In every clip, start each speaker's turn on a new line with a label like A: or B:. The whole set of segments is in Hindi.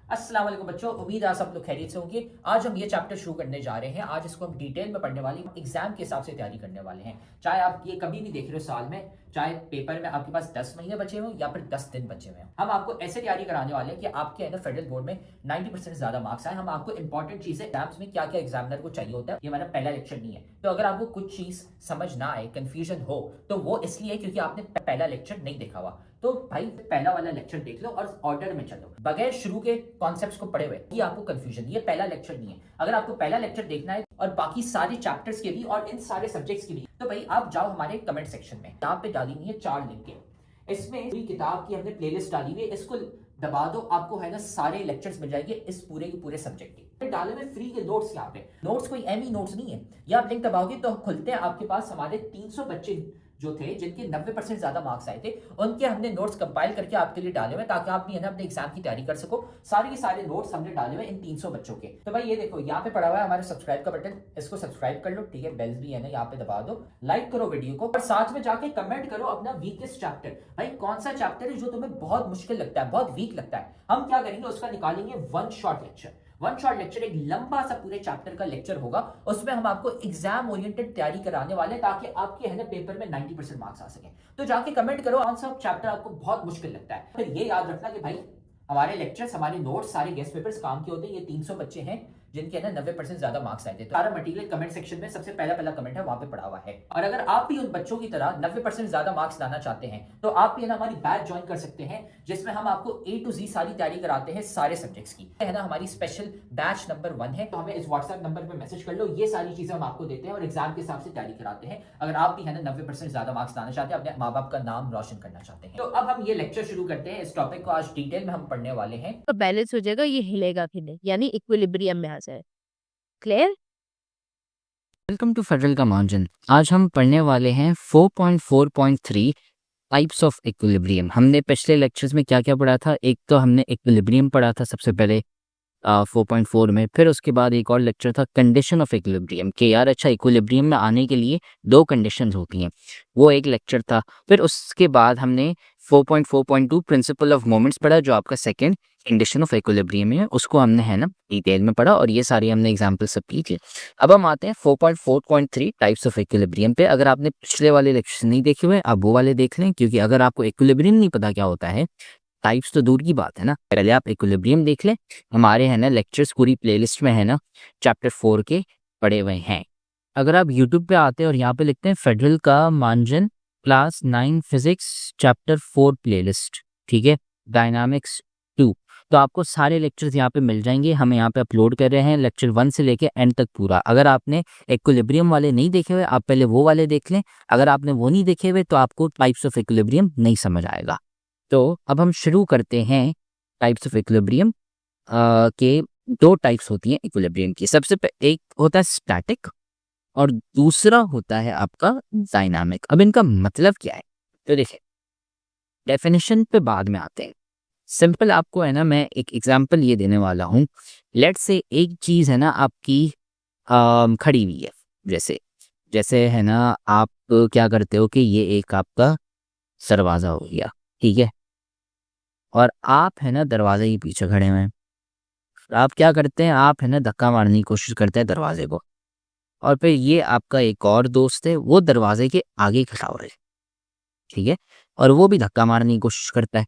A: अस्सलाम वालेकुम बच्चों, उम्मीद है आप सब लोग खैरियत से होंगे। आज हम ये चैप्टर शुरू करने जा रहे हैं। आज इसको हम डिटेल में पढ़ने वाले हैं, एग्जाम के हिसाब से तैयारी करने वाले हैं। चाहे आप ये कभी भी देख रहे हो साल में, चाहे पेपर में आपके पास 10 महीने बचे हों या फिर 10 दिन बचे हुए हैं, हम आपको ऐसे तैयारी कराने वाले हैं कि आपके है ना फेडरल बोर्ड में 90% से ज्यादा मार्क्स आए। हम आपको इंपॉर्टेंट चीजें एग्जाम्स में क्या क्या एग्जामिनर को चाहिए होता है, ये हमारा पहला लेक्चर नहीं है। तो अगर आपको कुछ चीज समझ ना आए, कंफ्यूजन हो, तो वो इसलिए क्योंकि आपने पहला लेक्चर नहीं देखा हुआ। तो भाई पहला वाला लेक्चर देख लो और ऑर्डर में चलो, बगैर शुरू के कॉन्सेप्ट्स को पढ़े हुए ये आपको कंफ्यूजन, ये पहला लेक्चर नहीं है। अगर आपको पहला लेक्चर देखना है और बाकी सारे चैप्टर्स के भी और इन सारे सब्जेक्ट्स के भी, तो भाई आप जाओ हमारे कमेंट सेक्शन में, यहाँ पे डाली हुई है 4 लिंक, इसमें पूरी किताब की हमने प्लेलिस्ट डाली हुई है, इसको दबा दो, आपको है ना सारे लेक्चर्स मिल जाएंगे इस पूरे के पूरे सब्जेक्ट के। डाले हुए फ्री के नोट्स, यहाँ पे नोट्स कोई एमी नोट्स नहीं है, ये आप लिंक दबाओगे तो खुलते हैं आपके पास। हमारे 300 बच्चे जो थे जिनके 90% ज्यादा मार्क्स आए थे, उनके हमने नोट्स कंपाइल करके आपके लिए डाले हुए ताकि आप भी है ना अपने एग्जाम की तैयारी कर सको। सारे के सारे नोट्स हमने डाले हुए इन 300 बच्चों के। तो भाई ये देखो यहाँ पे पड़ा हुआ है हमारे सब्सक्राइब का बटन, इसको सब्सक्राइब कर लो, ठीक है। बेल्स भी है ना यहाँ पे दबा दो, लाइक करो वीडियो को और साथ में जाके कमेंट करो अपना वीकेस्ट चैप्टर। भाई कौन सा चैप्टर है जो तुम्हें बहुत मुश्किल लगता है, बहुत वीक लगता है, हम क्या करेंगे उसका निकालेंगे one shot lecture. One shot lecture एक लंबा सा पूरे चैप्टर का लेक्चर होगा, उसमें हम आपको एग्जाम ओरिएंटेड तैयारी कराने वाले हैं ताकि आपके है ना पेपर में 90% मार्क्स आ सके। तो जाके कमेंट करो कौन सा चैप्टर आपको बहुत मुश्किल लगता है। फिर ये याद रखना कि भाई हमारे लेक्चर्स, हमारे नोट्स, सारे गेस्ट पेपर्स काम के होते हैं। ये 300 बच्चे हैं जिनके ना 90% ज्यादा मार्क्स आए थे। तो सारा मटेरियल कमेंट सेक्शन में सबसे पहला कमेंट है, वहां पे पड़ा हुआ है। और अगर आप भी उन बच्चों की तरह 90% ज्यादा मार्क्स लाना चाहते हैं तो आप भी ना हमारी बैच ज्वाइन कर सकते हैं, जिसमें हम आपको A to Z सारी तैयारी कराते हैं सारे सब्जेक्ट्स की, है ना। हमारी स्पेशल बैच नंबर 1 है, तो हमें इस व्हाट्सएप नंबर पर मैसेज कर लो। ये सारी चीजें हम आपको देते हैं और एग्जाम के हिसाब से तैयारी कराते हैं। अगर आप भी है ना 90% ज्यादा मार्क्स लाना चाहते हैं, अपने माँ बाप का नाम रोशन करना चाहते हैं। तो अब हम ये लेक्चर शुरू करते हैं। इस टॉपिक को आज डिटेल में हम पढ़ने वाले हैं।
B: तो बैलेंस हो जाएगा, ये हिलेगा फिर नहीं, यानी इक्विलिब्रियम में आ जाए। क्लियर?
C: वेलकम टू फेडरल का मार्जिन। आज हम पढ़ने वाले हैं 4.4.3 टाइप्स ऑफ इक्विलिब्रियम। हमने पिछले लेक्चर्स में क्या क्या पढ़ा था? एक तो हमने इक्विलिब्रियम पढ़ा था सबसे पहले 4.4 में, फिर उसके बाद एक और लेक्चर था कंडीशन ऑफ इक्विलिब्रियम के यार अच्छा इक्विलिब्रियम में आने के लिए 2 कंडीशंस होती हैं, वो एक लेक्चर था। फिर उसके बाद हमने 4.4.2 प्रिंसिपल ऑफ मोमेंट्स पढ़ा जो आपका सेकंड कंडीशन ऑफ इक्विलिब्रियम है, उसको हमने है ना डिटेल में पढ़ा और ये सारी हमने एग्जांपल सब की थी। अब हम आते हैं 4.4.3 टाइप्स ऑफ इक्विलिब्रियम पे। अगर आपने पिछले वाले लेक्चर नहीं देखे हुए आप वो वाले देख लें, क्योंकि अगर आपको इक्विलिब्रियम नहीं पता क्या होता है, टाइप्स तो दूर की बात है ना, पहले आप इक्विलिब्रियम देख लें। हमारे है ना लेक्चर्स पूरी प्लेलिस्ट में है ना चैप्टर 4 के पढ़े हुए हैं। अगर आप यूट्यूब पे आते हैं और यहाँ पे लिखते हैं फेडरल का margin class 9 physics chapter 4 playlist, ठीक है, डायनामिक्स 2, तो आपको सारे लेक्चर्स यहाँ पे मिल जाएंगे। हम यहाँ पे अपलोड कर रहे हैं लेक्चर 1 से लेके एंड तक पूरा। अगर आपने इक्विलिब्रियम वाले नहीं देखे हुए, आप पहले वो वाले देख लें। अगर आपने वो नहीं देखे हुए तो आपको टाइप्स ऑफ इक्विलिब्रियम नहीं समझ आएगा। तो अब हम शुरू करते हैं टाइप्स ऑफ इक्विलिब्रियम के। 2 टाइप्स होती हैं इक्विलिब्रियम की। सबसे एक होता है स्टैटिक और दूसरा होता है आपका डायनामिक। अब इनका मतलब क्या है तो देखिए, डेफिनेशन पे बाद में आते हैं। सिंपल आपको है ना मैं एक एग्जांपल ये देने वाला हूँ। लेट्स से एक चीज़ है ना आपकी खड़ी हुई है, जैसे जैसे है ना आप क्या करते हो कि ये एक आपका दरवाज़ा हो गया, ठीक है, और आप है ना दरवाजे के पीछे खड़े हुए हैं। आप क्या करते हैं, आप है ना धक्का मारने की कोशिश करते हैं दरवाजे को, और फिर ये आपका एक और दोस्त है वो दरवाजे के आगे खड़ा हो रहा है, ठीक है, और वो भी धक्का मारने की कोशिश करता है।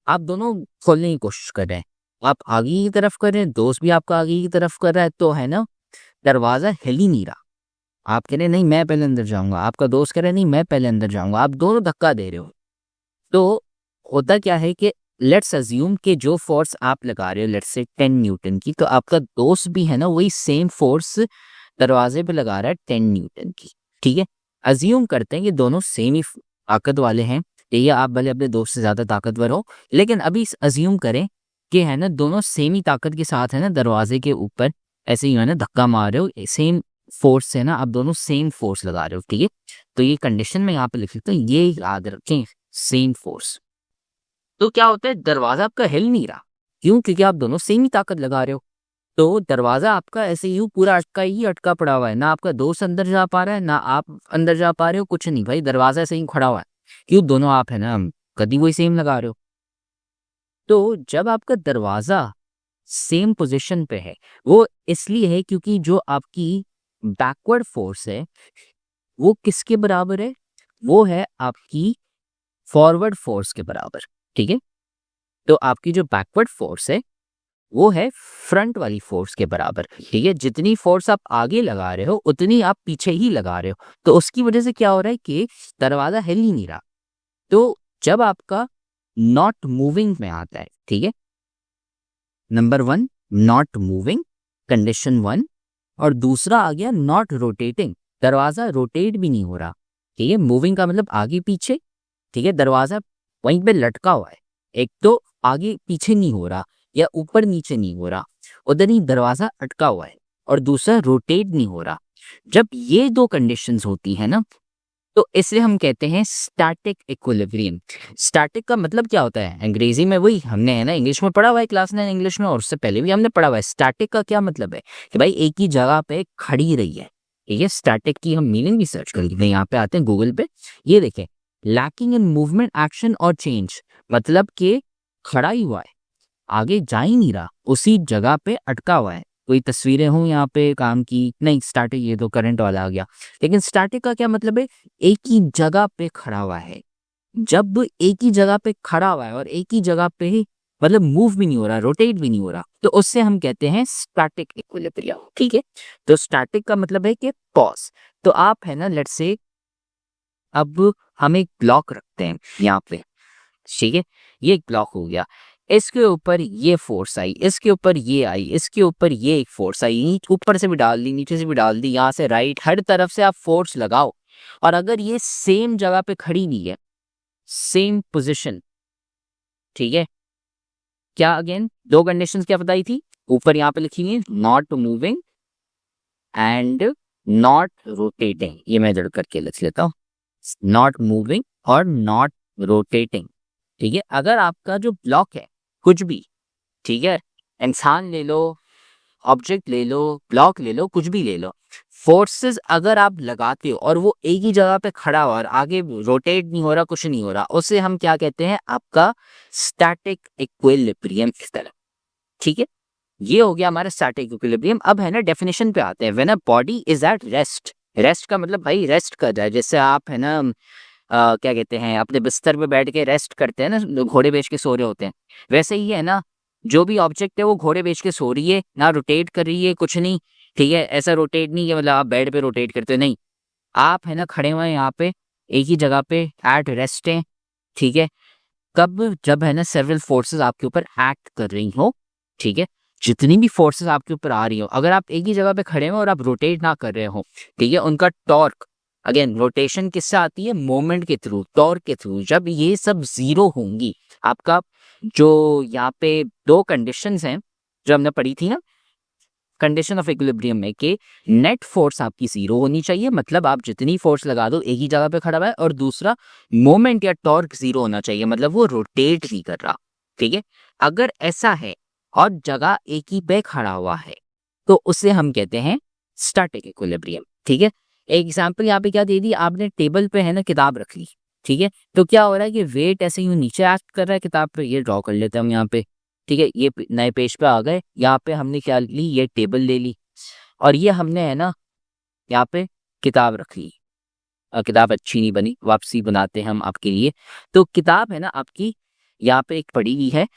C: आप दोनों खोलने की कोशिश कर रहे हैं, आप आगे की तरफ कर रहे हैं, दोस्त भी आपका आगे की तरफ कर रहा है, तो है ना दरवाजा हिल ही नहीं रहा। आप कह रहे हैं नहीं मैं पहले अंदर जाऊंगा, आपका दोस्त कह रहे हैं नहीं मैं पहले अंदर जाऊंगा, आप दोनों धक्का दे रहे हो। तो होता क्या है कि लेट्स अज्यूम कि जो फोर्स आप लगा रहे हो लेट्स से 10 न्यूटन की, तो आपका दोस्त भी है ना वही सेम फोर्स दरवाजे पे लगा रहा है 10 न्यूटन की, ठीक है। अज्यूम करते हैं कि दोनों सेम ही ताकत वाले हैं, या आप भले अपने दोस्त से ज़्यादा ताकतवर हो, लेकिन अभी अज्यूम करें कि है ना दोनों सेम ही ताकत के साथ है ना दरवाजे के ऊपर ऐसे ही है ना धक्का मार रहे हो, सेम फोर्स से ना आप दोनों सेम फोर्स लगा रहे हो, ठीक है। तो ये कंडीशन में यहाँ पे लिख सकते हैं, ये याद रखें, सेम फोर्स। तो क्या होता है, दरवाजा आपका हिल नहीं रहा, क्यों? क्योंकि आप दोनों सेम ही ताकत लगा रहे हो। तो दरवाजा आपका ऐसे ही पूरा अटका पड़ा हुआ है, ना आपका दोस्त अंदर जा पा रहा है ना आप अंदर जा पा रहे हो, कुछ नहीं भाई, दरवाजा ऐसे ही खड़ा हुआ है। क्यों? दोनों आप है ना कदी वही सेम लगा रहे हो। तो जब आपका दरवाजा सेम पोजीशन पे है। वो इसलिए है क्योंकि जो आपकी बैकवर्ड फोर्स है वो किसके बराबर है, वो है आपकी फॉरवर्ड फोर्स के बराबर। ठीक है, तो आपकी जो बैकवर्ड फोर्स है वो है फ्रंट वाली फोर्स के बराबर। ठीक है, जितनी फोर्स आप आगे लगा रहे हो उतनी आप पीछे ही लगा रहे हो, तो उसकी वजह से क्या हो रहा है कि दरवाजा हिल ही नहीं रहा। तो जब आपका नॉट मूविंग में आता है, ठीक है, नंबर 1 नॉट मूविंग, कंडीशन 1, और दूसरा आ गया नॉट रोटेटिंग, दरवाजा रोटेट भी नहीं हो रहा। ठीक है, मूविंग का मतलब आगे पीछे, ठीक है, दरवाजा वहीं पे लटका हुआ है। एक तो आगे पीछे नहीं हो रहा या ऊपर नीचे नहीं हो रहा, उधर ही दरवाजा अटका हुआ है, और दूसरा रोटेट नहीं हो रहा। जब ये दो कंडीशंस होती है ना, तो इसे हम कहते हैं स्टैटिक इक्विलिब्रियम। स्टैटिक का मतलब क्या होता है अंग्रेजी में, वही हमने है ना इंग्लिश में पढ़ा हुआ है क्लास 9 इंग्लिश में, और उससे पहले भी हमने पढ़ा हुआ है। स्टैटिक का क्या मतलब है कि भाई एक ही जगह पे खड़ी रही है। ठीक है, स्टैटिक की हम मीनिंग भी सर्च कर लेते हैं, यहाँ पे आते हैं गूगल पे, ये देखें, लैकिंग इन मूवमेंट एक्शन और चेंज, मतलब कि खड़ा ही हुआ है, आगे जा ही नहीं रहा, उसी जगह पे अटका हुआ है। कोई तस्वीरें हों यहाँ पे काम की, नहीं स्टैटिक, ये तो करंट वाला आ गया। लेकिन स्टैटिक का क्या मतलब है, एक ही जगह पे खड़ा हुआ है। जब एक ही जगह पे खड़ा हुआ है और एक ही जगह पे ही मतलब मूव भी नहीं हो रहा, रोटेट भी नहीं हो रहा, तो उससे हम कहते हैं स्टैटिक इक्विलिब्रियम। ठीक है, तो स्टैटिक का मतलब है कि पॉज। तो आप है ना, लेट्स से अब हम एक ब्लॉक रखते हैं यहाँ पे, ठीक है, ये एक ब्लॉक हो गया, इसके ऊपर ये फोर्स आई, इसके ऊपर ये आई, इसके ऊपर ये एक फोर्स आई, ऊपर से भी डाल दी, नीचे से भी डाल दी, यहाँ से राइट, हर तरफ से आप फोर्स लगाओ, और अगर ये सेम जगह पे खड़ी नहीं है, सेम पोजीशन, ठीक है, क्या अगेन दो कंडीशंस क्या बताई थी, ऊपर यहाँ पे लिखी हुई है, not moving and not rotating, ये मैं जड़ करके लिख लेता हूँ, नॉट मूविंग और नॉट रोटेटिंग। ठीक है, अगर आपका जो ब्लॉक है कुछ भी, ठीक है, इंसान ले लो, ऑब्जेक्ट ले लो, ब्लॉक ले लो, कुछ भी ले लो, फोर्सेस अगर आप लगाते हो और वो एक ही जगह पे खड़ा हुआ और आगे रोटेट नहीं हो रहा, कुछ नहीं हो रहा, उसे हम क्या कहते हैं, आपका स्टैटिक इक्विलिब्रियम की तरह। ठीक है, ये हो गया हमारा स्टैटिक इक्विलिब्रियम। अब है ना डेफिनेशन पे आते हैं, when a body is at rest, rest का मतलब भाई रेस्ट कर रहा है, जैसे आप है ना क्या कहते हैं, अपने बिस्तर पे बैठ के रेस्ट करते हैं ना, घोड़े बेच के सो रहे होते हैं, वैसे ही है ना, जो भी ऑब्जेक्ट है वो घोड़े बेच के सो रही है ना, रोटेट कर रही है कुछ नहीं। ठीक है, ऐसा रोटेट नहीं है मतलब आप बेड पे रोटेट करते हो, नहीं, आप है ना खड़े हुए हैं यहाँ पे एक ही जगह पे, एट रेस्ट है। ठीक है, कब, जब है ना सेवरल फोर्सेस आपके ऊपर एक्ट कर रही हो। ठीक है, जितनी भी फोर्सेस आपके ऊपर आ रही हो, अगर आप एक ही जगह पे खड़े हो और आप रोटेट ना कर रहे हो, ठीक है, उनका टॉर्क, अगेन रोटेशन किससे आती है, मोमेंट के थ्रू, टॉर्क के थ्रू, जब ये सब जीरो होंगी, आपका जो यहाँ पे दो कंडीशंस हैं जो हमने पढ़ी थी ना, कंडीशन ऑफ इक्विलिब्रियम में, कि नेट फोर्स आपकी जीरो होनी चाहिए, मतलब आप जितनी फोर्स लगा दो एक ही जगह पे खड़ा हुआ है, और दूसरा मोमेंट या टॉर्क जीरो होना चाहिए, मतलब वो रोटेट नहीं कर रहा। ठीक है, अगर ऐसा है और जगह एक ही पे खड़ा हुआ है, तो उसे हम कहते हैं स्टैटिक इक्विलिब्रियम। ठीक है, एक एग्जांपल यहाँ पे क्या दे दी, आपने टेबल पे है ना किताब रख ली, ठीक है, तो क्या हो रहा है कि वेट ऐसे यूं नीचे एक्ट कर रहा है किताब पे, ये ड्रॉ कर लेते हैं हम यहाँ पे। ठीक है, ये नए पेज पे आ गए, यहाँ पे हमने क्या ली, ये टेबल ले ली, और ये हमने है ना यहाँ पे किताब रख ली, किताब अच्छी नहीं बनी, वापसी बनाते हैं हम आपके लिए। तो किताब है ना आपकी यहाँ पे एक पड़ी हुई है,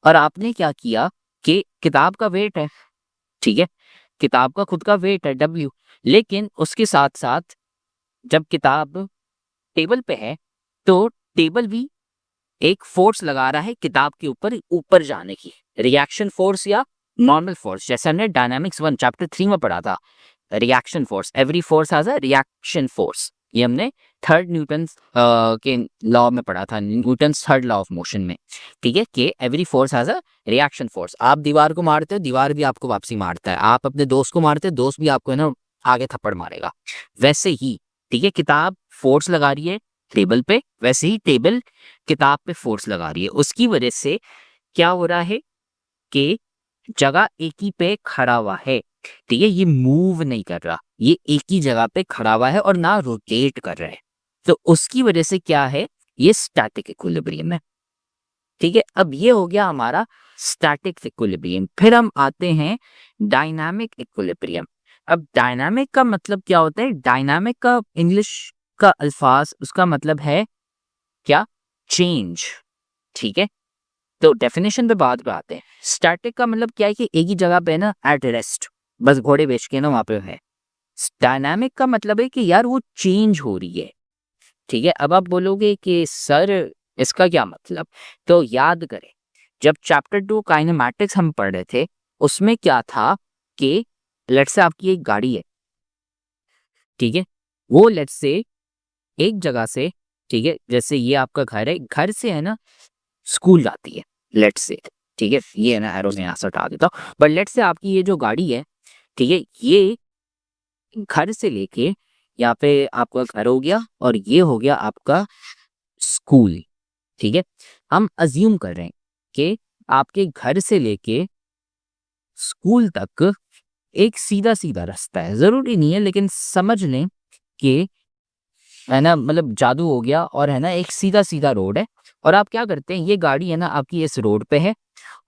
C: और आपने क्या किया कि किताब का वेट है, ठीक है, किताब का खुद का वेट है W, लेकिन उसके साथ साथ जब किताब टेबल पे है तो टेबल भी एक फोर्स लगा रहा है किताब के ऊपर ऊपर जाने की, रिएक्शन फोर्स या नॉर्मल फोर्स, जैसे हमने डायनामिक्स 1 चैप्टर 3 में पढ़ा था, reaction force, every force has a reaction force, ये हमने थर्ड न्यूटन के लॉ में पढ़ा था, Newton third law of motion में। ठीक है, कि every force has a reaction force, आप दीवार को मारते हो, दीवार भी आपको वापसी मारता है, आप अपने दोस्त को मारते हो, दोस्त भी आपको है ना आगे थप्पड़ मारेगा। वैसे ही ठीक है, किताब फोर्स लगा रही है टेबल पे, वैसे ही टेबल किताब पे फोर्स लगा रही है, उसकी वजह से क्या हो रहा है कि जगह एक ही पे खड़ा हुआ है। ठीक है, ये मूव नहीं कर रहा, ये एक ही जगह पे खड़ा हुआ है और ना रोटेट कर रहा है, तो उसकी वजह से क्या है, ये स्टैटिक इक्विलिब्रियम है। ठीक है, अब ये हो गया हमारा स्टैटिक इक्विलिब्रियम। फिर हम आते हैं डायनामिक इक्विलिब्रियम। अब डायनामिक का मतलब क्या होता है? डायनामिक का इंग्लिश का अल्फाज उसका मतलब है क्या? चेंज। ठीक है, तो डेफिनेशन पे बात पे आते हैं। स्टैटिक का मतलब क्या है कि एक ही जगह पे ना एट रेस्ट, बस घोड़े बेच के ना वहां पे है। डायनामिक का मतलब है कि यार वो चेंज हो रही है। ठीक है, अब आप बोलोगे कि सर इसका क्या मतलब? तो याद करें, जब चैप्टर 2 काइनेमैटिक्स हम पढ़ रहे थे उसमें क्या था कि लेट्स से आपकी एक गाड़ी है, ठीक है, वो लेट्स से एक जगह से, ठीक है, जैसे ये आपका घर है, घर से है ना स्कूल जाती है लेट्स से, ठीक है, ये है ना एरो में यहाँ से हटा देता हूँ, बट लेट्स से आपकी ये जो गाड़ी है, ठीक है, ये घर से लेके यहाँ पे आपका घर हो गया और ये हो गया आपका स्कूल। ठीक है, हम अज्यूम कर रहे हैं कि आपके घर से लेके स्कूल तक एक सीधा सीधा रास्ता है, जरूरी नहीं है लेकिन समझ लें कि है ना, मतलब जादू हो गया और है ना एक सीधा सीधा रोड है। और आप क्या करते हैं, ये गाड़ी है ना आपकी इस रोड पे है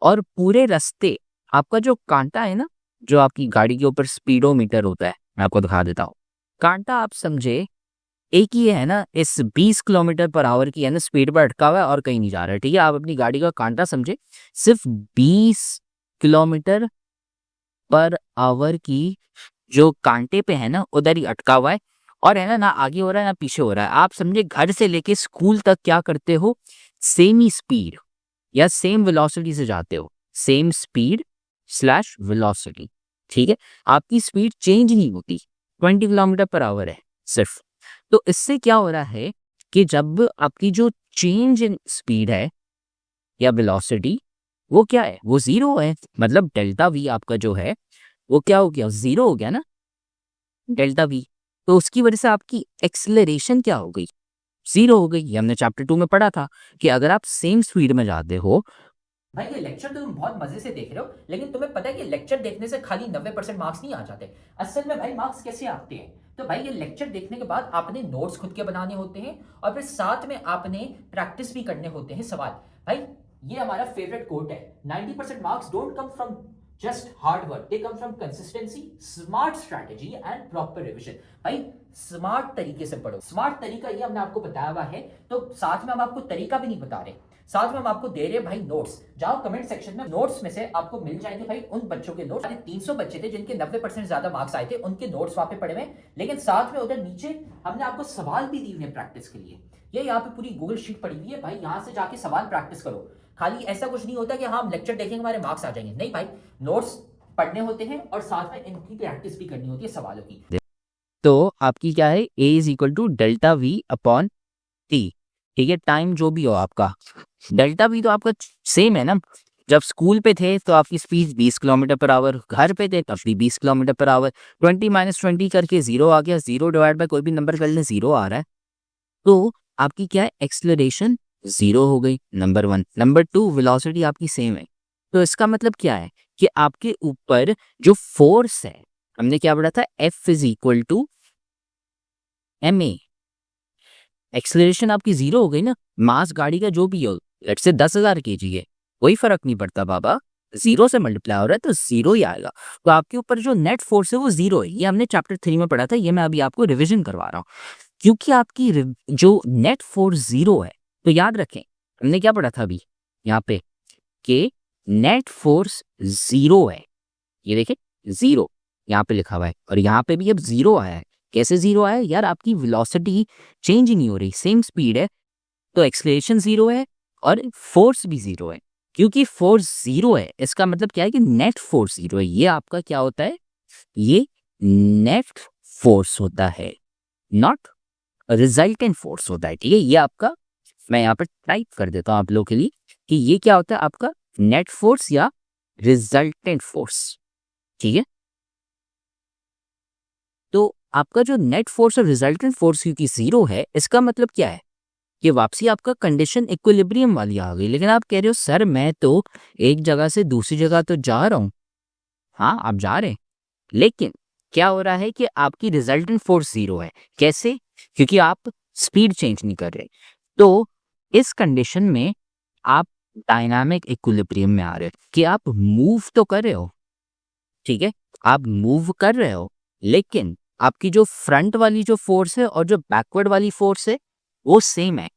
C: और पूरे रास्ते आपका जो कांटा है ना, जो आपकी गाड़ी के ऊपर स्पीडोमीटर होता है, मैं आपको दिखा देता हूँ। कांटा आप समझे एक ही है ना, इस 20 किलोमीटर पर आवर की है ना स्पीड पर अटका हुआ है और कहीं नहीं जा रहा है। ठीक है, आप अपनी गाड़ी का कांटा समझे सिर्फ 20 किलोमीटर पर आवर की जो कांटे पे है ना उधर ही अटका हुआ है और है ना आगे हो रहा है ना पीछे हो रहा है। आप समझे घर से लेके स्कूल तक क्या करते हो, सेम ही स्पीड या सेम वेलोसिटी से जाते हो, सेम स्पीड स्लैश वेलोसिटी। ठीक है, आपकी स्पीड चेंज नहीं होती, 20 किलोमीटर पर आवर है सिर्फ। तो इससे क्या हो रहा है कि जब आपकी जो चेंज इन स्पीड है या वेलोसिटी वो क्या है, वो जीरो है, मतलब डेल्टा वी आपका जो है वो क्या हो गया, जीरो हो गया ना डेल्टा वी। तो उसकी वजह से आपकी एक्सेलरेशन क्या हो गई, जीरो हो गई। ये हमने चैप्टर 2 में पढ़ा था कि अगर आप सेम स्पीड में जाते हो।
A: भाई ये लेक्चर तो तुम बहुत मजे से देख रहे हो, लेकिन तुम्हें पता है कि लेक्चर देखने से खाली 90% मार्क्स नहीं आ जाते। असल में भाई मार्क्स कैसे आते हैं? तो भाई ये लेक्चर देखने के बाद आपने नोट्स खुद के बनाने होते हैं और फिर साथ में आपने प्रैक्टिस भी करने होते हैं सवाल। भाई ये हमारा फेवरेट कोट है, 90% marks don't come from just hard work, they come from consistency, smart strategy and proper revision. भाई स्मार्ट तरीके से पढ़ो, स्मार्ट तरीका ये हमने आपको बताया हुआ है, तो साथ में हम आपको तरीका भी नहीं बता रहे, साथ में हम आपको दे रहे हैं भाई नोट्स। जाओ कमेंट सेक्शन में, नोट्स में से आपको मिल जाएंगे भाई उन बच्चों के नोट्स। 300 बच्चे थे जिनके 90% ज्यादा मार्क्स आए थे, उनके नोट्स वहां पे पड़े हुए, लेकिन साथ में उधर नीचे हमने आपको सवाल भी दिए हुए प्रैक्टिस के लिए। ये यहाँ पे पूरी गूगल शीट पड़ी हुई है भाई, यहाँ से जाके सवाल प्रैक्टिस करो। खाली ऐसा कुछ नहीं होता कि हाँ हम लेक्चर देखेंगे हमारे मार्क्स आ जाएंगे, नहीं भाई, नोट्स पढ़ने होते हैं और साथ में इनकी प्रैक्टिस भी करनी होती है सवालों की।
C: तो आपकी क्या है, a is equal to delta V upon T. ठीक है, टाइम जो भी हो आपका, डेल्टा वी तो आपका सेम है ना। जब स्कूल पे थे तो आपकी स्पीड 20 किलोमीटर पर आवर, घर पे थे तब भी 20 किलोमीटर पर आवर। 20 माइनस 20 करके जीरो आ गया, जीरो डिवाइड बाय कोई भी नंबर कर ले जीरो आ रहा है। तो आपकी क्या है, एक्सेलरेशन जीरो हो गई, नंबर 1। नंबर 2, वेलोसिटी आपकी सेम है। तो इसका मतलब क्या है कि आपके ऊपर जो फोर्स है, हमने क्या पढ़ा था, F is equal to ma। Acceleration आपकी जीरो हो गई ना, मास गाड़ी का जो भी हो, लेट्स से 10,000 kg है, कोई फर्क नहीं पड़ता बाबा, जीरो से मल्टीप्लाई हो रहा है तो जीरो ही आएगा। तो आपके ऊपर जो नेट फोर्स है वो जीरो है। ये हमने चैप्टर 3 में पढ़ा था, ये मैं अभी आपको रिविजन करवा रहा हूँ क्योंकि आपकी जो नेट फोर्स जीरो है। तो याद रखें हमने क्या पढ़ा था अभी यहाँ पे कि नेट फोर्स जीरो है, ये देखें जीरो यहाँ पे लिखा हुआ है और यहाँ पे भी अब जीरो आया है। कैसे जीरो आया यार, आपकी वेलोसिटी चेंज ही नहीं हो रही, सेम स्पीड है, तो एक्सेलरेशन जीरो है और फोर्स भी जीरो है। क्योंकि फोर्स जीरो है इसका मतलब क्या है कि नेट फोर्स जीरो है। ये आपका क्या होता है, ये नेट फोर्स होता है, नॉट रिजल्टेंट फोर्स होता है। ठीक है, ये आपका, मैं यहाँ पर टाइप कर देता हूँ आप लोगों के लिए कि ये क्या होता है आपका नेट फोर्स या रिजल्टेंट फोर्स। ठीक है, तो आपका जो नेट फोर्स और रिजल्टेंट फोर्स क्योंकि जीरो है, इसका मतलब क्या है कि वापसी आपका कंडीशन इक्विलिब्रियम वाली आ गई। लेकिन आप कह रहे हो सर मैं तो एक जगह से दूसरी जगह तो जा रहा हूं। हाँ आप जा रहे हैं, लेकिन क्या हो रहा है कि आपकी रिजल्टेंट फोर्स जीरो है। कैसे, क्योंकि आप स्पीड चेंज नहीं कर रहे। तो इस कंडीशन में आप डायनामिक इक्विलिब्रियम में आ रहे हो कि आप मूव तो कर रहे हो, ठीक है, आप मूव कर रहे हो, लेकिन आपकी जो फ्रंट वाली जो फोर्स है और जो बैकवर्ड वाली फोर्स है वो सेम है।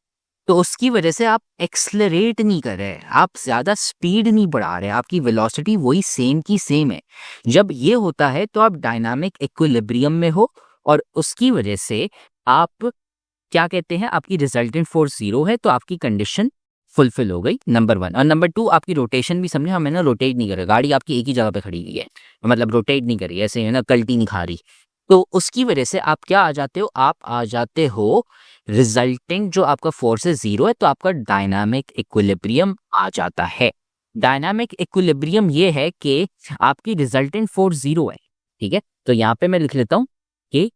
C: तो उसकी वजह से आप एक्सलरेट नहीं कर रहे, आप ज़्यादा स्पीड नहीं बढ़ा रहे, आपकी वेलोसिटी वही सेम की सेम है। जब ये होता है तो आप डायनामिक इक्विलिब्रियम में हो और उसकी वजह से आप क्या कहते हैं, आपकी रिजल्टेंट फोर्स 0 है, तो आपकी कंडीशन फुलफिल हो गई, नंबर 1। और नंबर 2, आपकी रोटेशन भी समझे, हम है ना रोटेट नहीं कर रहे, गाड़ी आपकी एक ही जगह पे खड़ी हुई है, मतलब रोटेट नहीं करी, ऐसे है ना कल्टी नहीं खा रही। तो उसकी वजह से आप क्या आ जाते हो, आप आ जाते हो रिजल्टिंग जो आपका फोर्स है 0 है, तो आपका डायनामिक इक्विलिब्रियम आ जाता है। डायनामिक इक्विलिब्रियम ये है कि आपकी रिजल्टेंट फोर्स 0 है, ठीक है। तो यहाँ पे मैं लिख लेता हूँ कि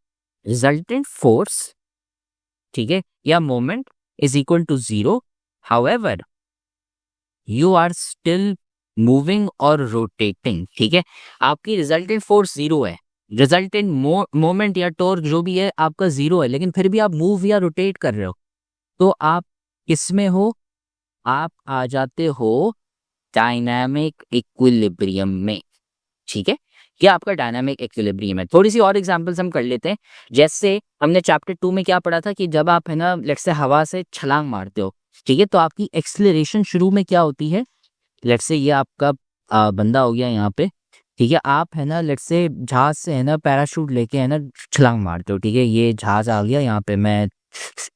C: रिजल्टेंट फोर्स, ठीक है, या moment is equal to 0, however you are still moving और रोटेटिंग, ठीक है। आपकी रिजल्टेंट फोर्स 0 है, रिजल्टेंट मोमेंट या टॉर्क जो भी है आपका 0 है, लेकिन फिर भी आप मूव या रोटेट कर रहे हो, तो आप किसमें हो, आप आ जाते हो डायनामिक इक्विलिब्रियम में, ठीक है। ये आपका डायनामिक इक्विलिब्रियम है। थोड़ी सी और एग्जांपल्स हम कर लेते हैं। जैसे हमने चैप्टर 2 में क्या पढ़ा था कि जब आप है ना लेट्स से हवा से छलांग मारते हो, ठीक है, तो आपकी एक्सेलरेशन शुरू में क्या होती है, लेट्स से ये आपका बंदा हो गया यहाँ पे, ठीक है, आप है ना लेट्स से जहाज से है ना पैराशूट लेके है ना छलांग मारते हो, ठीक है, ये जहाज आ गया यहाँ पे, मैं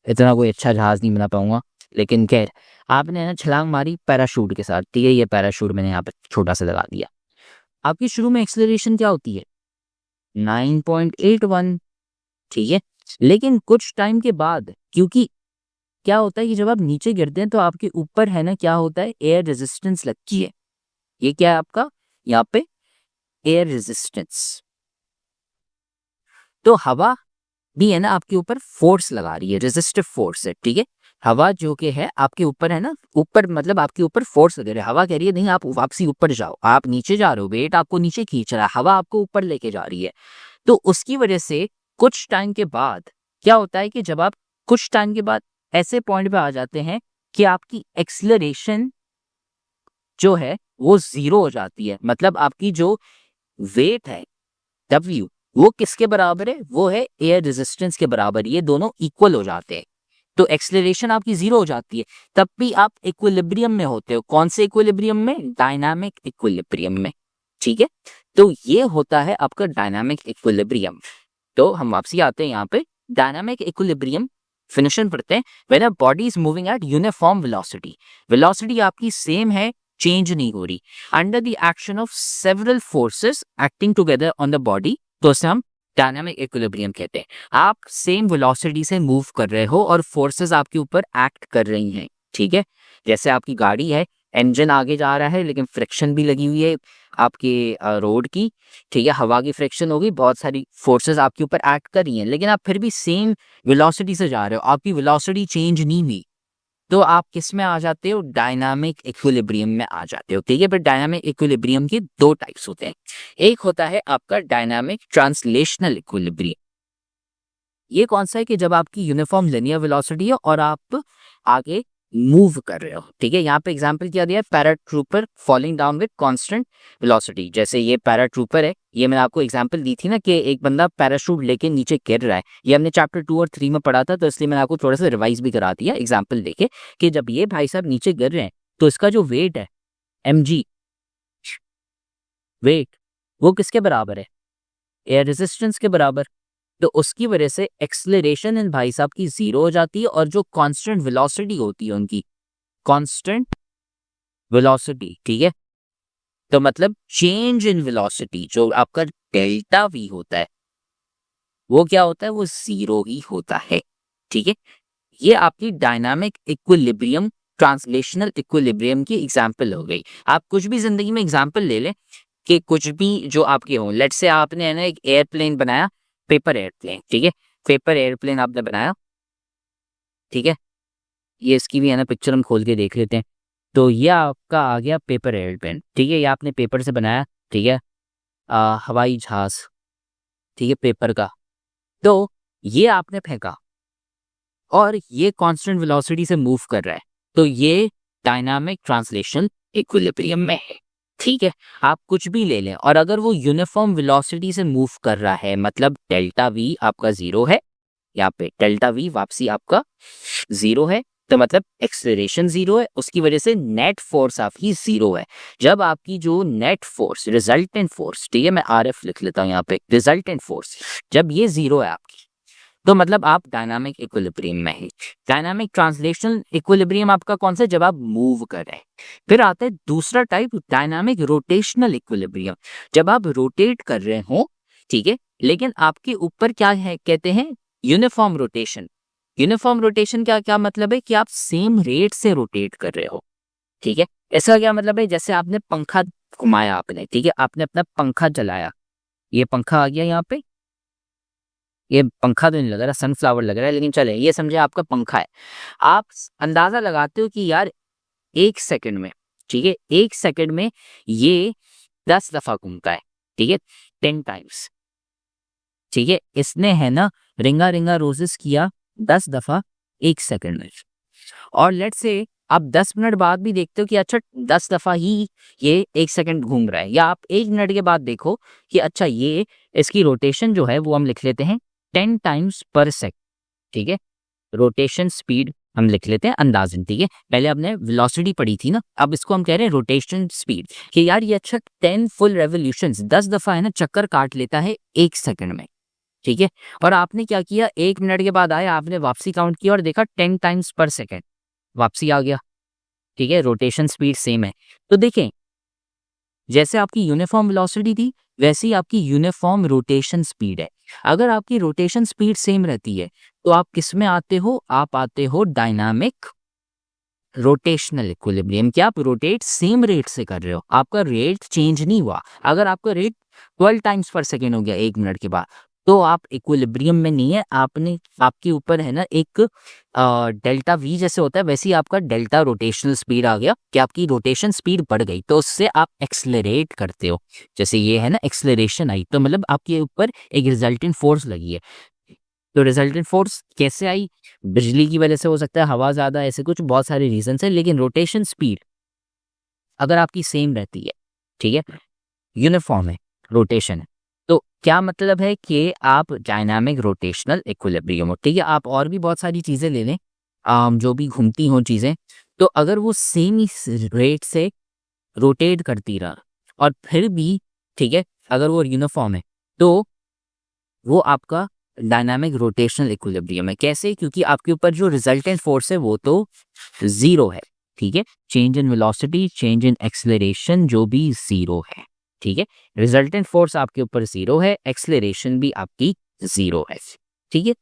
C: इतना कोई अच्छा जहाज नहीं बना पाऊंगा, लेकिन खैर आपने है ना छलांग मारी पैराशूट के साथ, ठीक है, ये पैराशूट मैंने यहाँ पे छोटा सा लगा दिया। आपकी शुरू में एक्सेलरेशन क्या होती है, 9.81, ठीक है, लेकिन कुछ टाइम के बाद, क्योंकि क्या होता है कि जब आप नीचे गिरते हैं तो आपके ऊपर है ना क्या होता है, एयर रेजिस्टेंस लगती है। ये क्या है आपका यहाँ पे, एयर रेजिस्टेंस। तो हवा भी है ना आपके ऊपर फोर्स लगा रही है, रेजिस्टिव फोर्स है, ठीक है। हवा जो कि है आपके ऊपर है ना, ऊपर मतलब आपके ऊपर फोर्स लग रहा है, हवा कह रही है नहीं आप वापसी ऊपर जाओ, आप नीचे जा रहे हो, वेट आपको नीचे खींच रहा है, हवा आपको ऊपर लेके जा रही है। तो उसकी वजह से कुछ टाइम के बाद क्या होता है कि जब आप कुछ टाइम के बाद ऐसे पॉइंट पे आ जाते हैं कि आपकी एक्सलरेशन जो है वो 0 हो जाती है, मतलब आपकी जो वेट है W वो किसके बराबर है, वो है एयर रेजिस्टेंस के बराबर, ये दोनों इक्वल हो जाते हैं। तो एक्सेलरेशन आपकी 0 हो जाती है, तब भी आप इक्विलिब्रियम में होते हो। कौन से इक्विलिब्रियम में, डायनामिक इक्विलिब्रियम में, ठीक है। तो ये होता है आपका डायनामिक इक्विलिब्रियम। तो हम वापसी आते हैं यहाँ पे, डायनामिक इक्विलिब्रियम फिनिशन पढ़ते हैं। When a body is moving at uniform velocity, velocity आपकी सेम है, चेंज नहीं हो रही, under the action of several forces acting together on the body, तो उसे हम डायनामिक इक्विलिब्रियम कहते हैं। आप सेम वेलोसिटी से मूव कर रहे हो और फोर्सेस आपके ऊपर एक्ट कर रही हैं, ठीक है। जैसे आपकी गाड़ी है, इंजन आगे जा रहा है लेकिन फ्रिक्शन भी लगी हुई है आपके रोड की, ठीक है, हवा की फ्रिक्शन होगी, बहुत सारी फोर्सेस आपके ऊपर एक्ट कर रही हैं, लेकिन आप फिर भी सेम वेलोसिटी से जा रहे हो, आपकी वेलोसिटी चेंज नहीं हुई, तो आप किस में आ जाते हो, डायनामिक इक्विलिब्रियम में आ जाते हो, ठीक है। पर डायनामिक इक्विलिब्रियम के दो टाइप्स होते हैं, एक होता है आपका डायनामिक ट्रांसलेशनल इक्विलिब्रियम। ये कौन सा है कि जब आपकी यूनिफॉर्म लिनियर वेलोसिटी है और आप आगे मूव कर रहे हो, ठीक है। यहाँ पे एग्जांपल क्या दिया है, paratrooper falling down with constant velocity. जैसे ये पैराट्रूपर है, ये मैंने आपको एग्जांपल दी थी ना कि एक बंदा पैराशूट लेके नीचे गिर रहा है, ये हमने चैप्टर 2 और 3 में पढ़ा था, तो इसलिए मैंने आपको थोड़ा सा रिवाइज भी करा दिया एग्जाम्पल देके कि जब ये भाई साहब नीचे गिर रहे हैं तो इसका जो वेट है mg वेट, वो किसके बराबर है, एयर रेजिस्टेंस के बराबर। तो उसकी वजह से एक्सेलरेशन इन भाई साहब की 0 हो जाती है, और जो कांस्टेंट वेलोसिटी होती है उनकी, कांस्टेंट वेलोसिटी, ठीक है, तो मतलब चेंज इन वेलोसिटी जो आपका डेल्टा वी होता है वो क्या होता है, वो 0 ही होता है, ठीक है। ये आपकी डायनामिक इक्विलिब्रियम ट्रांसलेशनल इक्विलिब्रियम की एग्जाम्पल हो गई। आप कुछ भी जिंदगी में एग्जाम्पल ले लें कि कुछ भी जो आपके हो, लेट्स से आपने है ना एक एयरप्लेन बनाया, पेपर एयरप्लेन, ठीक है, पेपर एयरप्लेन आपने बनाया, ठीक है, ये इसकी भी है ना पिक्चर हम खोल के देख लेते हैं। तो ये आपका आ गया पेपर एयरप्लेन, ठीक है, ये आपने पेपर से बनाया, ठीक है, हवाई जहाज, ठीक है, पेपर का। तो ये आपने फेंका और ये कांस्टेंट वेलोसिटी से मूव कर रहा है, तो ये डायनामिक ट्रांसलेशन इक्विलिब्रियम में है। ठीक है, आप कुछ भी ले लें और अगर वो यूनिफॉर्म वेलोसिटी से मूव कर रहा है, मतलब डेल्टा वी आपका 0 है, यहाँ पे डेल्टा वी वापसी आपका 0 है, तो मतलब एक्सेलरेशन 0 है, उसकी वजह से नेट फोर्स आपकी 0 है। जब आपकी जो नेट फोर्स, रिजल्टेंट फोर्स, ठीक है, मैं RF लिख लेता हूँ यहाँ पे, रिजल्टेंट फोर्स जब ये 0 है आपकी, तो मतलब आप डायनामिक इक्विलिब्रियम में है। डायनामिक ट्रांसलेशनल इक्विलिब्रियम आपका कौन सा, जब आप मूव कर रहे हैं। फिर आता है दूसरा टाइप, डायनामिक रोटेशनल इक्विलिब्रियम, जब आप रोटेट कर रहे हो, ठीक है, लेकिन आपके ऊपर क्या है, कहते हैं यूनिफॉर्म रोटेशन। यूनिफॉर्म रोटेशन क्या क्या मतलब है कि आप सेम रेट से रोटेट कर रहे हो। ठीक है, ऐसा क्या मतलब है, जैसे आपने पंखा घुमाया आपने, ठीक है, आपने अपना पंखा चलाया, ये पंखा आ गया यहाँ पे, ये पंखा तो नहीं लग रहा, सनफ्लावर लग रहा है, लेकिन चले ये समझे आपका पंखा है। आप अंदाजा लगाते हो कि यार 1 सेकंड में, ठीक है, 1 सेकंड में ये 10 दफा घूमता है, ठीक है, 10 टाइम्स। ठीक है, इसने है ना रिंगा रिंगा रोजेस किया 10 दफा 1 सेकंड में, और लेट्स से आप 10 मिनट बाद भी देखते हो कि अच्छा 10 दफा ही ये 1 सेकंड घूम रहा है, या आप 1 मिनट के बाद देखो कि अच्छा ये इसकी रोटेशन जो है वो हम लिख लेते हैं 10 टाइम्स पर सेकंड। ठीक है, रोटेशन स्पीड हम लिख लेते हैं अंदाजन। ठीक है, पहले आपने वेलोसिटी पढ़ी थी ना, अब इसको हम कह रहे हैं रोटेशन स्पीड, कि यार ये अच्छा 10 फुल रेवोल्यूशंस 10 दफा है ना चक्कर काट लेता है 1 सेकंड में। ठीक है, और आपने क्या किया, 1 मिनट के बाद आया, आपने वापसी काउंट किया और देखा 10 टाइम्स पर सेकंड वापसी आ गया। ठीक है, रोटेशन स्पीड सेम है। तो देखें, जैसे आपकी यूनिफॉर्म वेलोसिटी थी वैसे ही आपकी यूनिफॉर्म रोटेशन स्पीड है। अगर आपकी रोटेशन स्पीड सेम रहती है तो आप किस में आते हो, आप आते हो डायनामिक रोटेशनल इक्विलिब्रियम, कि आप रोटेट सेम रेट से कर रहे हो, आपका रेट चेंज नहीं हुआ। अगर आपका रेट 12 टाइम्स पर सेकेंड हो गया 1 मिनट के बाद, तो आप इक्विलिब्रियम में नहीं है, आपने आपके ऊपर है ना एक डेल्टा वी जैसे होता है, वैसे ही आपका डेल्टा रोटेशनल स्पीड आ गया कि आपकी रोटेशन स्पीड बढ़ गई, तो उससे आप एक्सलरेट करते हो। जैसे ये है ना एक्सलरेशन आई, तो मतलब आपके ऊपर एक रिजल्टेंट फोर्स लगी है। तो रिजल्टेंट फोर्स कैसे आई, बिजली की वजह से हो सकता है, हवा ज़्यादा, ऐसे कुछ बहुत सारे रीजन है, लेकिन रोटेशन स्पीड अगर आपकी सेम रहती है, ठीक है, यूनिफॉर्म है, रोटेशन है, तो क्या मतलब है कि आप डायनामिक रोटेशनल इक्विलिब्रियम हो। ठीक है, आप और भी बहुत सारी चीज़ें ले लें, जो भी घूमती हों चीज़ें, तो अगर वो सेम ही रेट से रोटेट करती रहा और फिर भी, ठीक है, अगर वो यूनिफॉर्म है, तो वो आपका डायनामिक रोटेशनल इक्विलिब्रियम है। कैसे, क्योंकि आपके ऊपर जो रिजल्टेंट फोर्स है वो तो 0 है। ठीक है, change in velocity, change in acceleration जो भी 0 है। ठीक है, रिजल्टेंट फोर्स आपके ऊपर 0 है, एक्सेलरेशन भी आपकी 0 है। ठीक है,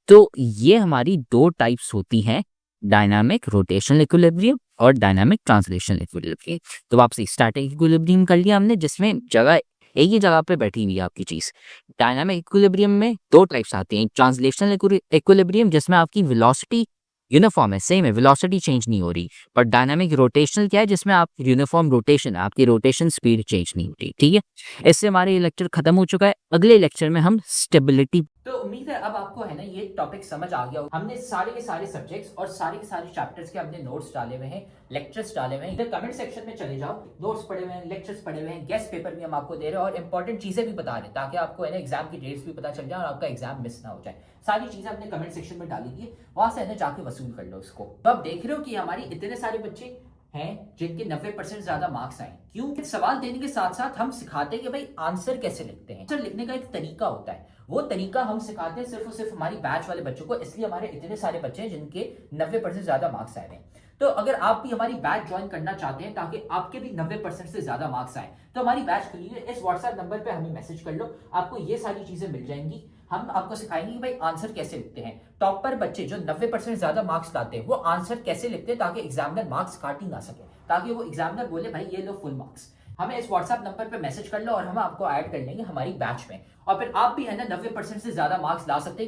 C: तो ये हमारी 2 टाइप्स होती हैं, डायनामिक रोटेशनल इक्विलिब्रियम और डायनामिक ट्रांसलेशनल इक्विलिब्रियम। तो वापसी स्टैटिक इक्विलिब्रियम कर लिया हमने, जिसमें जगह एक ही जगह पे बैठी हुई है आपकी चीज। डायनामिक इक्विलिब्रियम में 2 टाइप्स आती हैं, ट्रांसलेशनल इक्विलिब्रियम जिसमें आपकी वेलोसिटी यूनिफॉर्म है, सेम है, वेलोसिटी चेंज नहीं हो रही, पर डायनामिक रोटेशनल क्या है, जिसमें आप यूनिफॉर्म रोटेशन, आपकी रोटेशन स्पीड चेंज नहीं होती। ठीक है, इससे हमारे ये लेक्चर खत्म हो चुका है। अगले लेक्चर में हम स्टेबिलिटी।
A: तो उम्मीद है अब आपको है ना ये टॉपिक समझ आ गया। हमने सारे के सारे सब्जेक्ट्स और सारे के सारे चैप्टर्स के हमने नोट्स डाले हुए हैं, लेक्चर्स डाले हुए हैं। इधर कमेंट सेक्शन में चले जाओ, नोट्स पढ़े हुए हैं, लेक्चर्स पढ़े हुए हैं, गेस्ट पेपर भी हम आपको दे रहे हैं और इंपॉर्टेंट चीजें भी बता रहे हैं, ताकि आपको है ना एग्जाम की डेट्स भी पता चल जाए और आपका एग्जाम मिस ना हो जाए। सारी चीजें हमने कमेंट सेक्शन में डाली थी, वहां से है ना जाके वसूल कर लो उसको। तो आप देख रहे हो कि हमारी इतने सारे बच्चे हैं जिनके 90% ज्यादा मार्क्स आए, क्यों? सवाल देने के साथ साथ हम सिखाते हैं कि भाई आंसर कैसे लिखते हैं। आंसर लिखने का एक तरीका होता है, वो तरीका हम सिखाते हैं सिर्फ और सिर्फ हमारी बैच वाले बच्चों को, इसलिए हमारे इतने सारे बच्चे हैं जिनके 90% ज्यादा मार्क्स आए हैं। तो अगर आप भी हमारी बैच ज्वाइन करना चाहते हैं ताकि आपके भी 90% से ज्यादा मार्क्स आए, तो हमारी बैच खुली है, इस व्हाट्सएप नंबर पे हमें मैसेज कर लो, आपको ये सारी चीजें मिल जाएंगी। हम आपको सिखाएंगे कि भाई आंसर कैसे लिखते हैं। टॉपर बच्चे जो 90% ज्यादा मार्क्स लाते हैं वो आंसर कैसे लिखते हैं ताकि एग्जामिनर मार्क्स काट ही ना सके, ताकि वो एग्जामिनर बोले भाई ये लो फुल मार्क्स। हमें इस व्हाट्सएप नंबर पे मैसेज कर लो और हम आपको ऐड कर लेंगे हमारी बैच में, और फिर आप भी है ना 90% से ज्यादा मार्क्स ला सकते हैं।